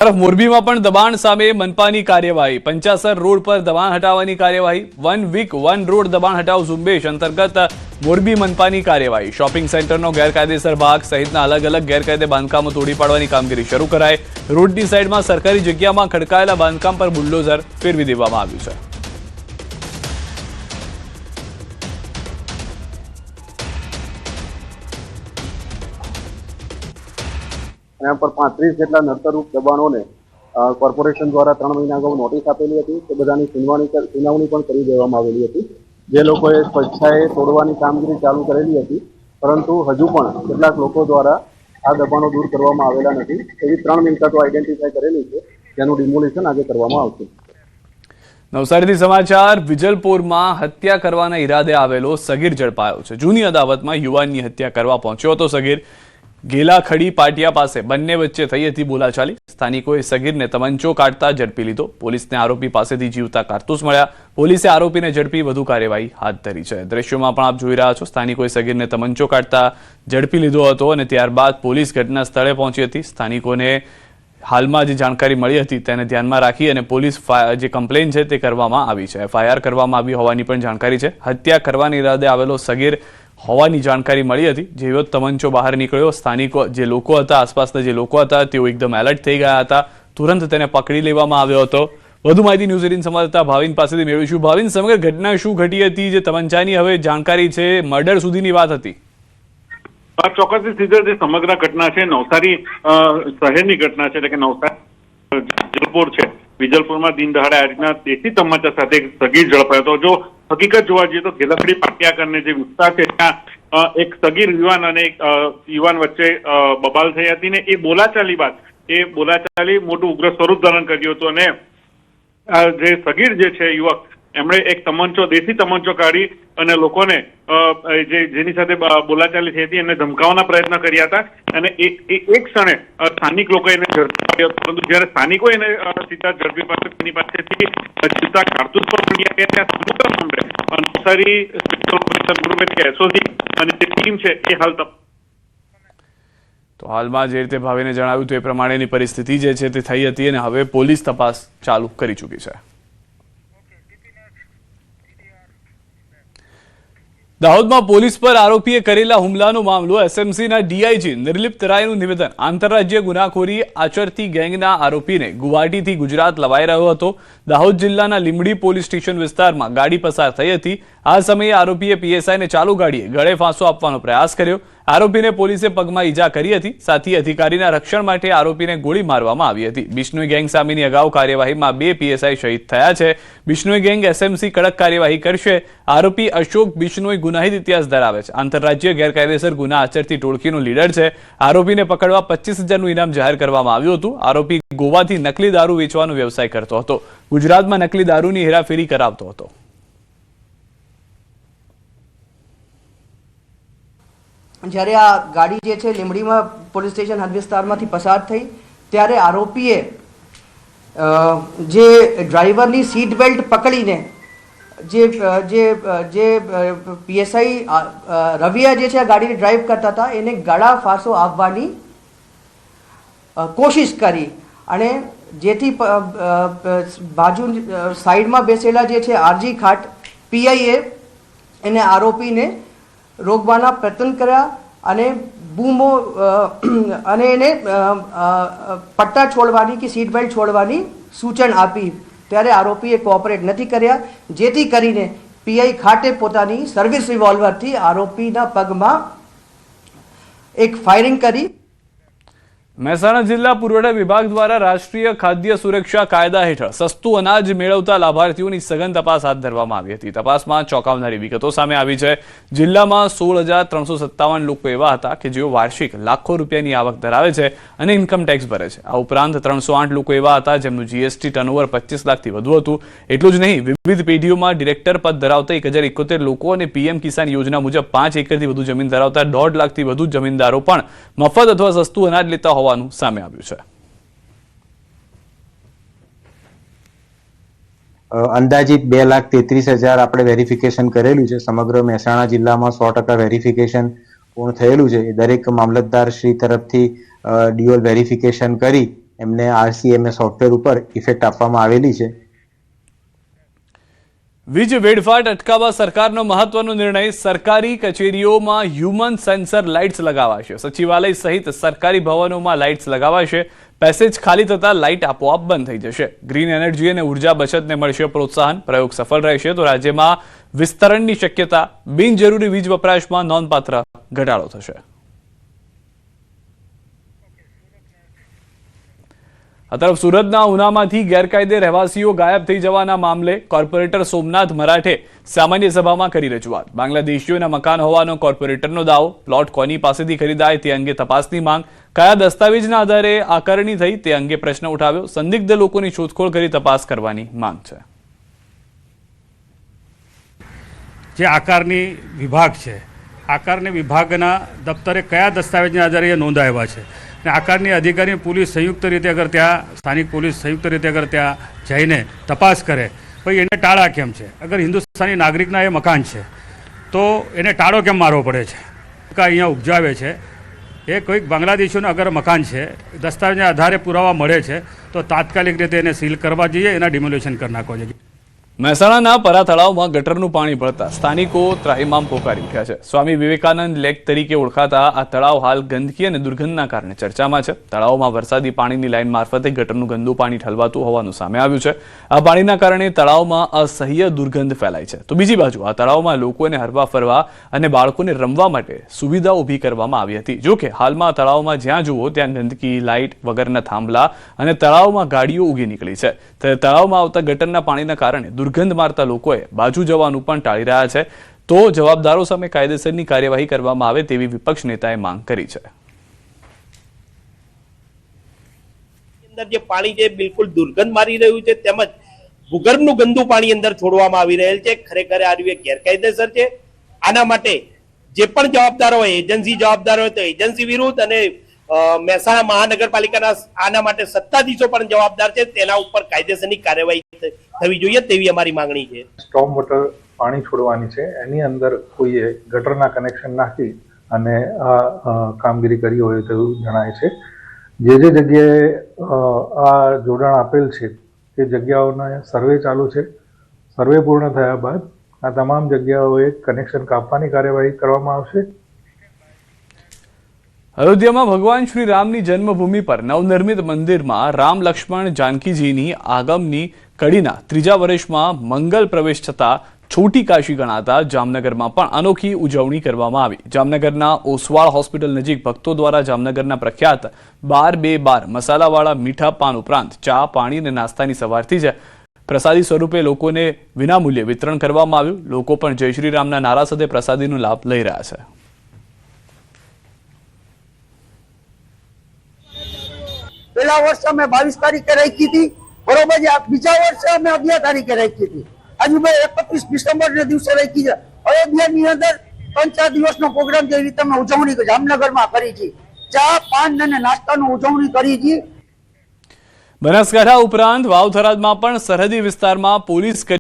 તરફ મોરબીમાં પણ દબાણ સામે મનપાની કાર્યવાહી। પંચાસર રોડ પર દબાણ હટાવવાની કાર્યવાહી। 1 વીક 1 રોડ દબાણ હટાવ ઝુંબેશ અંતર્ગત મોરબી મનપાની કાર્યવાહી। શોપિંગ સેન્ટરનો ગેરકાયદેસર ભાગ સહિતના અલગ અલગ ગેરકાયદે બાંધકામો તોડી પાડવાની કામગીરી શરૂ કરાઈ। રોડની સાઈડમાં સરકારી જગ્યામાં ખડકાયેલા બાંધકામ પર બુલડોઝર ફેરવી દેવામાં આવ્યું છે। એના પર 35 જેટલા નડતરરૂપ દબાણોને કોર્પોરેશન દ્વારા 3 મહિના અગાઉ નોટિસ આપેલી હતી। તે બધાની સુનાવણી પણ કરી દેવામાં આવેલી હતી। જે લોકોએ સ્વેચ્છાએ તોડવાની કામગીરી ચાલુ કરેલી હતી, પરંતુ હજુ પણ કેટલાક લોકો દ્વારા આ દબાણો દૂર કરવામાં આવેલા નથી। એવી 3 મિલકતો આઈડેન્ટિફાઈ કરેલી છે, જેનું ડિમોલિશન આજે કરવામાં આવશે। નવસારીથી સમાચાર। વિજલપુરમાં હત્યા કરવાના ઈરાદે આવેલો સગીર ઝડપાયો છે। જૂની અદાવતમાં યુવાનની હત્યા કરવા પહોંચ્યો હતો સગીર। ગેલાખડી પાટિયા પાસે બંને વચ્ચે થઈ હતી બોલાચાલી। સ્થાનિકોએ સગીરને તમંચો કાઢતા ઝડપી લીધો। પોલીસને આરોપી પાસેથી જીવતા કારતૂસ મળ્યા। પોલીસે આરોપીને ઝડપી વધુ કાર્યવાહી હાથ ધરી છે। દ્રશ્યોમાં પણ આપ જોઈ રહ્યા છો, સ્થાનિકોએ સગીરને તમંચો કાઢતા ઝડપી લીધો હતો અને ત્યારબાદ પોલીસ ઘટના સ્થળે પહોંચી હતી। સ્થાનિકોને હાલમાં જે જાણકારી મળી હતી તેને ધ્યાનમાં રાખી અને પોલીસ જે કમ્પ્લેન છે તે કરવામાં આવી છે। એફઆઈઆર કરવામાં આવી હોવાની પણ જાણકારી છે। હત્યા કરવાના ઈરાદે આવેલો સગીર હોવાની જાણકારી મળી હતી। જેવો તમંચો બહાર નીકળ્યો, સ્થાનિકો જે લોકો હતા, આસપાસના જે લોકો હતા તેઓ એકદમ એલર્ટ થઈ ગયા હતા। તુરંત તેને પકડી લેવામાં આવ્યો હતો। વધુ માહિતી ન્યૂઝ 18 સંવાદદાતા ભાવિન પાસેથી મેળવીશું। ભાવિન, સમગ્ર ઘટના શું ઘટી હતી? જે તમંચાની હવે જાણકારી છે, મર્ડર સુધીની વાત હતી। ચોક્કસથી સીધા જે સમગ્ર ઘટના છે નવસારી શહેરની ઘટના છે, એટલે કે નવસારી વિજલપુર છે। વિજલપુરમાં દિન દહાડે આ રીતના દેશી તમંચા સાથે એક સગીર ઝડપાયો હતો। જો હકીકત જોવા જઈએ તો ગેલાખડી પાટિયા કરીને જે વિસ્તાર છે ત્યાં એક સગીર યુવાન અને એક યુવાન વચ્ચે બબાલ થઈ હતી ને એ બોલાચાલી બાદ એ બોલાચાલી મોટું ઉગ્ર સ્વરૂપ ધારણ કર્યું હતું અને જે સગીર જે છે યુવક એમણે એક તમંચો, દેશી તમંચો કાઢી અને લોકોને જેની સાથે બોલાચાલી થઈ હતી એમને ધમકાવવાના પ્રયત્ન કર્યા હતા અને એક ક્ષણે સ્થાનિક લોકોએ એને ઝડપી પાડ્યો, પરંતુ જ્યારે સ્થાનિકો એને સીધા ઝડપી પાડ્યો તેની પાસેથી જીવતા કારતૂસ પણ મળી ગયા। ત્યાં સમગ્ર મામલે નવસારી ગ્રુપ એટલે એસઓજી અને જે ટીમ છે એ હાલ તો હાલમાં જે રીતે ભાવિને જણાવ્યું હતું એ પ્રમાણેની પરિસ્થિતિ જે છે તે થઈ હતી અને હવે પોલીસ તપાસ ચાલુ કરી ચૂકી છે। દાહોદમાં પોલીસ પર આરોપીએ કરેલા હુમલાનો મામલો। એસએમસીના ડીઆઈજી નિર્લિપ્ત રાયનું નિવેદન। આંતરરાજ્ય ગુનાખોરી આચરતી ગેંગના આરોપીને ગુવાહાટીથી ગુજરાત લવાઈ રહ્યો હતો। દાહોદ જિલ્લાના લીંબડી પોલીસ સ્ટેશન વિસ્તારમાં ગાડી પસાર થઈ હતી। આ સમયે આરોપીએ પીએસઆઈને ચાલુ ગાડીએ ગળે ફાંસો આપવાનો પ્રયાસ કર્યો। આરોપીને પોલીસે પગમાં ઈજા કરી હતી। સાથી અધિકારીના રક્ષણ માટે આરોપીને ગોળી મારવામાં આવી હતી। બિશ્નોઈ ગેંગ સામેની અગાઉ કાર્યવાહીમાં 2 પીએસઆઈ શહીદ થયા છે। બિશ્નોઈ ગેંગ એસએમસી કડક કાર્યવાહી કરશે। આરોપી અશોક બિશ્નોઈ ગુનાહિત ઇતિહાસ ધરાવે છે। આંતરરાજ્ય ગેરકાયદેસર ગુના આચરતી ટોળકીનો લીડર છે। આરોપીને પકડવા 25,000નું ઇનામ જાહેર કરવામાં આવ્યું હતું। આરોપી ગોવાથી નકલી દારૂ વેચવાનો વ્યવસાય કરતો હતો। ગુજરાતમાં નકલી દારૂની હેરાફેરી કરાવતો હતો। જ્યારે આ ગાડી જે છે લીંબડીમાં પોલીસ સ્ટેશન હદ વિસ્તારમાંથી પસાર થઈ ત્યારે આરોપીએ જે ડ્રાઈવરની સીટ બેલ્ટ પકડીને જે પીએસઆઈ રવિયા જે છે આ ગાડીને ડ્રાઈવ કરતા હતા એને ગળા ફાંસો આપવાની કોશિશ કરી અને જેથી બાજુ સાઈડમાં બેસેલા જે છે આરજી ખાટ પીઆઈએ એને આરોપીને રોકવાના પ્રયત્ન કર્યા અને બૂમો અને એને પટ્ટા છોડવાની કે સીટ બેલ્ટ છોડવાની સૂચન આપી, ત્યારે આરોપીએ કોઓપરેટ નથી કર્યા, જેથી કરીને પીઆઈ ખાટે પોતાની સર્વિસ રિવોલ્વરથી આરોપીના પગમાં એક ફાયરિંગ કરી। મહેસાણા જિલ્લા પુરવઠા વિભાગ દ્વારા રાષ્ટ્રીય ખાદ્ય સુરક્ષા કાયદા હેઠળ સસ્તું અનાજ મેળવતા લાભાર્થીઓની સઘન તપાસ હાથ ધરવામાં આવી હતી। તપાસમાં ચોંકાવનારી વિગતો સામે આવી છે। જિલ્લામાં 16,357 લોકો એવા હતા કે જેઓ વાર્ષિક લાખો રૂપિયાની આવક ધરાવે છે અને ઇન્કમ ટેક્સ ભરે છે। આ ઉપરાંત 308 લોકો એવા હતા જેમનું જીએસટી ટર્નઓવર 25 લાખથી વધુ હતું। એટલું જ નહીં, વિવિધ પેઢીઓમાં ડિરેક્ટર પદ ધરાવતા 1,071 લોકો અને પીએમ કિસાન યોજના મુજબ 5 એકરથી વધુ જમીન ધરાવતા 1.5 લાખથી વધુ જમીનદારો પણ મફત અથવા સસ્તું અનાજ લેતા હોવાનું સામે આવ્યું છે। અંદાજિત 2,33,000 આપણે વેરિફિકેશન કરેલું છે। સમગ્ર મહેસાણા જિલ્લામાં 100% વેરિફિકેશન પૂર્ણ થયેલું છે। દરેક મામલતદાર શ્રી તરફથી ડ્યુઅલ વેરિફિકેશન કરી એમને RCMA સોફ્ટવેર ઉપર ઇફેક્ટ આપવામાં આવેલી છે. વીજ વેડફાટ અટકાવવા સરકારનો મહત્વનો નિર્ણય. સરકારી કચેરીઓમાં હ્યુમન સેન્સર લાઇટ્સ લગાવાશે. સચિવાલય સહિત સરકારી ભવનોમાં લાઇટ્સ લગાવાશે. પેસેજ ખાલી થતા લાઇટ આપોઆપ બંધ થઈ જશે. ગ્રીન એનર્જી અને ઉર્જા બચતને મળશે પ્રોત્સાહન. પ્રયોગ સફળ રહેશે તો રાજ્યમાં વિસ્તરણની શક્યતા. બિનજરૂરી વીજ વપરાશમાં નોંધપાત્ર ઘટાડો થશે. આ તરફ સુરતના ઉનામાંથી ગેરકાયદે રહેવાસીઓ ગાયબ થઈ જવાના મામલે કોર્પોરેટર સોમનાથ મરાઠે સામાન્ય સભામાં કરી રજૂઆત. બાંગ્લાદેશીઓના મકાન હોવાનો કોર્પોરેટરનો દાવો. પ્લોટ કોની પાસેથી ખરીદાય તે અંગે તપાસની માંગ. કયા દસ્તાવેજના આધારે આકારણી થઈ તે અંગે પ્રશ્ન ઉઠાવ્યો. સંદિગ્ધ લોકોની શોધખોળ કરી તપાસ કરવાની માંગ છે. જે આકારની વિભાગ છે, આકારની વિભાગના દફતરે કયા દસ્તાવેજના આધારે એ નોંધાવ્યા છે અને આકારની અધિકારી પોલીસ સંયુક્ત રીતે અગર ત્યાં સ્થાનિક પોલીસ સંયુક્ત રીતે અગર ત્યાં જઈને તપાસ કરે ભાઈ એને ટાળા કેમ છે. અગર હિન્દુસ્તાની નાગરિકના એ મકાન છે તો એને ટાળો કેમ મારવો પડે છે. અહીંયા ઉપજાવે છે એ કોઈક બાંગ્લાદેશીઓનું અગર મકાન છે, દસ્તાવેજના આધારે પુરાવા મળે છે તો તાત્કાલિક રીતે એને સીલ કરવા જોઈએ, એના ડિમોલ્યુશન કરી નાખવા જોઈએ. મહેસાણાના પરા તળાવમાં ગટરનું પાણી ભળતા સ્થાનિકો ત્રાહિમામ પોકારી ઉઠ્યા છે. સ્વામી વિવેકાનંદ લેક તરીકે ઓળખાતા આ તળાવ હાલ ગંદકી અને દુર્ગંધના કારણે ચર્ચામાં છે. તળાવમાં વરસાદી પાણીની લાઇન મારફતે ગટરનું ગંદુ પાણી ઠલવાતું હોવાનું સામે આવ્યું છે. આ પાણીના કારણે તળાવમાં અસહ્ય દુર્ગંધ ફેલાય છે. તો બીજી બાજુ આ તળાવમાં લોકોને હરવા ફરવા અને બાળકોને રમવા માટે સુવિધા ઊભી કરવામાં આવી હતી. જો કે હાલમાં તળાવમાં જ્યાં જુઓ ત્યાં ગંદકી, લાઇટ વગરના થાંભલા અને તળાવમાં ગાડીઓ ઉગી નીકળી છે. તળાવમાં આવતા ગટરના પાણીના કારણે દુર્ગંધ મારતા લોકોએ બાજુ જવાનું પણ ટાળી રહ્યા છે. તો જવાબદારો સામે કાયદેસરની કાર્યવાહી કરવામાં આવે તેવી વિપક્ષ નેતાએ માંગ કરી છે. અંદર જે પાણી છે બિલકુલ દુર્ગંધ મારી રહ્યું છે, તેમજ ભૂગર્ભનું ગંદુ પાણી અંદર છોડવામાં આવી રહેલ છે. ખરેખર આ ગેરકાયદેસર છે. આના માટે જે પણ જવાબદાર હોય, એજન્સી જવાબદાર હોય તો એજન્સી વિરુદ્ધ અને મહેસાણા મહાનગરપાલિકાના આના માટે સત્તાધીશો પણ જવાબદાર છે, તેના ઉપર કાયદેસરની કાર્યવાહી થવી જોઈએ તેવી અમારી માંગણી છે. સ્ટોર્મ વોટર પાણી છોડવાની છે, એની અંદર કોઈએ ગટરના કનેક્શન નાખી અને આ કામગીરી કરી હોય તેવું જણાય છે. જે જગ્યાએ આ જોડાણ આપેલ છે તે જગ્યાઓના સર્વે ચાલુ છે. સર્વે પૂર્ણ થયા બાદ આ તમામ જગ્યાઓએ કનેક્શન કાપવાની કાર્યવાહી કરવામાં આવશે. અયોધ્યામાં ભગવાન શ્રી રામની જન્મભૂમિ પર નવનિર્મિત મંદિરમાં રામ, લક્ષ્મણ, જાનકીજીની આગમની કડીના ત્રીજા વર્ષમાં મંગલ પ્રવેશ થતા છોટી કાશી ગણાતા જામનગરમાં પણ અનોખી ઉજવણી કરવામાં આવી. જામનગરના ઓસવાળ હોસ્પિટલ નજીક ભક્તો દ્વારા જામનગરના પ્રખ્યાત 12-2-12 મસાલાવાળા મીઠા પાન ઉપરાંત ચા, પાણી અને નાસ્તાની સવારથી જ પ્રસાદી સ્વરૂપે લોકોને વિનામૂલ્યે વિતરણ કરવામાં આવ્યું. લોકો પણ જય શ્રી રામના નારા સાથે પ્રસાદીનો લાભ લઈ રહ્યા છે. પેલા વર્ષે અમે 22 તારીખે રાખી હતી, બરોબર છે. બીજા વર્ષે અમે 11 તારીખે રાખી હતી. આજે 31 ડિસેમ્બર દિવસે રાખી છે. અયોધ્યાની અંદર 3-4 દિવસનો પ્રોગ્રામ જે રીતે અમે ઉજવણી જામનગરમાં કરી છે. ચા, પાન અને નાસ્તાની ઉજવણી કરી છે. બનાસકાંઠા ઉપરાંત વાવ થરાદમાં પણ સરહદી વિસ્તારમાં પોલીસ